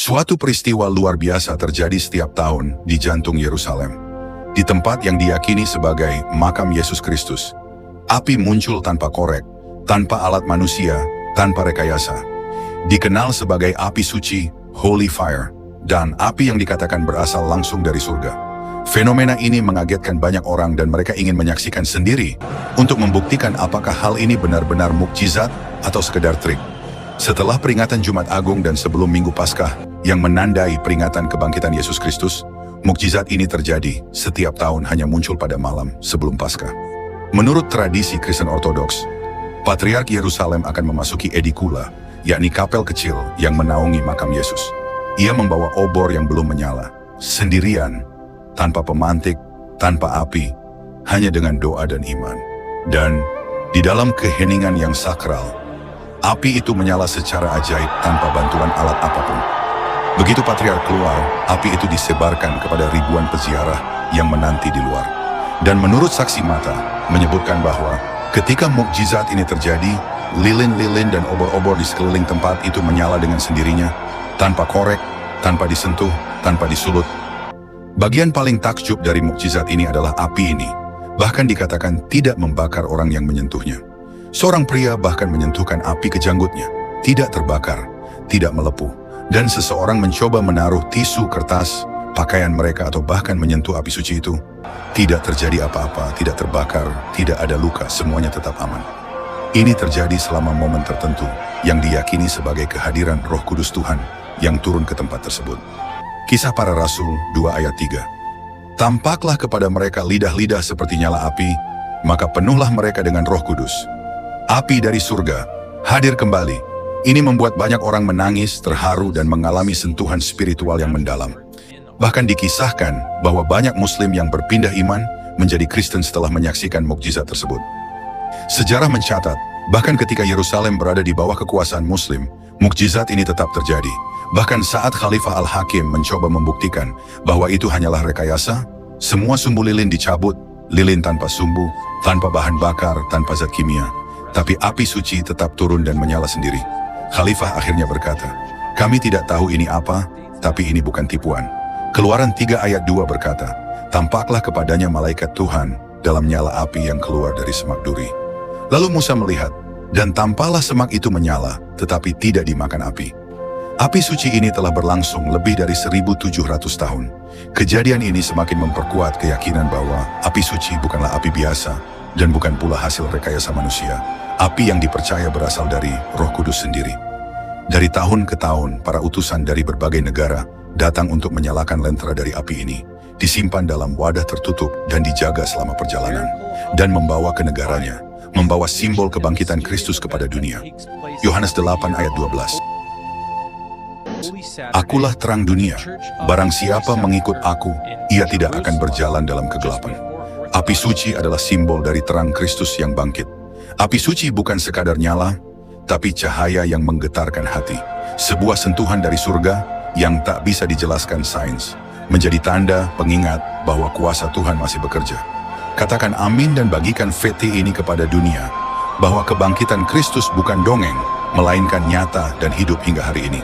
Suatu peristiwa luar biasa terjadi setiap tahun di jantung Yerusalem. Di tempat yang diyakini sebagai makam Yesus Kristus, api muncul tanpa korek, tanpa alat manusia, tanpa rekayasa. Dikenal sebagai api suci, Holy Fire, dan api yang dikatakan berasal langsung dari surga. Fenomena ini mengagetkan banyak orang dan mereka ingin menyaksikan sendiri untuk membuktikan apakah hal ini benar-benar mukjizat atau sekedar trik. Setelah peringatan Jumat Agung dan sebelum Minggu Paskah yang menandai peringatan kebangkitan Yesus Kristus, mukjizat ini terjadi setiap tahun hanya muncul pada malam sebelum Paskah. Menurut tradisi Kristen Ortodoks, Patriark Yerusalem akan memasuki edikula, yakni kapel kecil yang menaungi makam Yesus. Ia membawa obor yang belum menyala, sendirian, tanpa pemantik, tanpa api, hanya dengan doa dan iman. Dan di dalam keheningan yang sakral, api itu menyala secara ajaib tanpa bantuan alat apapun. Begitu Patriark keluar, api itu disebarkan kepada ribuan peziarah yang menanti di luar. Dan menurut saksi mata, menyebutkan bahwa ketika mukjizat ini terjadi, lilin-lilin dan obor-obor di sekeliling tempat itu menyala dengan sendirinya, tanpa korek, tanpa disentuh, tanpa disulut. Bagian paling takjub dari mukjizat ini adalah api ini, bahkan dikatakan tidak membakar orang yang menyentuhnya. Seorang pria bahkan menyentuhkan api ke janggutnya, tidak terbakar, tidak melepuh. Dan seseorang mencoba menaruh tisu, kertas, pakaian mereka atau bahkan menyentuh api suci itu. Tidak terjadi apa-apa, tidak terbakar, tidak ada luka, semuanya tetap aman. Ini terjadi selama momen tertentu yang diyakini sebagai kehadiran Roh Kudus Tuhan yang turun ke tempat tersebut. Kisah Para Rasul 2 ayat 3. Tampaklah kepada mereka lidah-lidah seperti nyala api, maka penuhlah mereka dengan Roh Kudus. Api dari surga hadir kembali. Ini membuat banyak orang menangis, terharu, dan mengalami sentuhan spiritual yang mendalam. Bahkan dikisahkan bahwa banyak Muslim yang berpindah iman menjadi Kristen setelah menyaksikan mukjizat tersebut. Sejarah mencatat, bahkan ketika Yerusalem berada di bawah kekuasaan Muslim, mukjizat ini tetap terjadi. Bahkan saat Khalifah Al-Hakim mencoba membuktikan bahwa itu hanyalah rekayasa, semua sumbu lilin dicabut, lilin tanpa sumbu, tanpa bahan bakar, tanpa zat kimia. Tapi api suci tetap turun dan menyala sendiri. Khalifah akhirnya berkata, "Kami tidak tahu ini apa, tapi ini bukan tipuan." Keluaran 3 ayat 2 berkata, "Tampaklah kepadanya malaikat Tuhan dalam nyala api yang keluar dari semak duri." Lalu Musa melihat, dan tampaklah semak itu menyala, tetapi tidak dimakan api. Api suci ini telah berlangsung lebih dari 1700 tahun. Kejadian ini semakin memperkuat keyakinan bahwa api suci bukanlah api biasa, dan bukan pula hasil rekayasa manusia. Api yang dipercaya berasal dari Roh Kudus sendiri. Dari tahun ke tahun, para utusan dari berbagai negara datang untuk menyalakan lentera dari api ini, disimpan dalam wadah tertutup dan dijaga selama perjalanan, dan membawa ke negaranya, membawa simbol kebangkitan Kristus kepada dunia. Yohanes 8 ayat 12. Akulah terang dunia, barang siapa mengikut aku, ia tidak akan berjalan dalam kegelapan. Api suci adalah simbol dari terang Kristus yang bangkit. Api suci bukan sekadar nyala, tapi cahaya yang menggetarkan hati. Sebuah sentuhan dari surga yang tak bisa dijelaskan sains, menjadi tanda pengingat bahwa kuasa Tuhan masih bekerja. Katakan amin dan bagikan feti ini kepada dunia, bahwa kebangkitan Kristus bukan dongeng, melainkan nyata dan hidup hingga hari ini.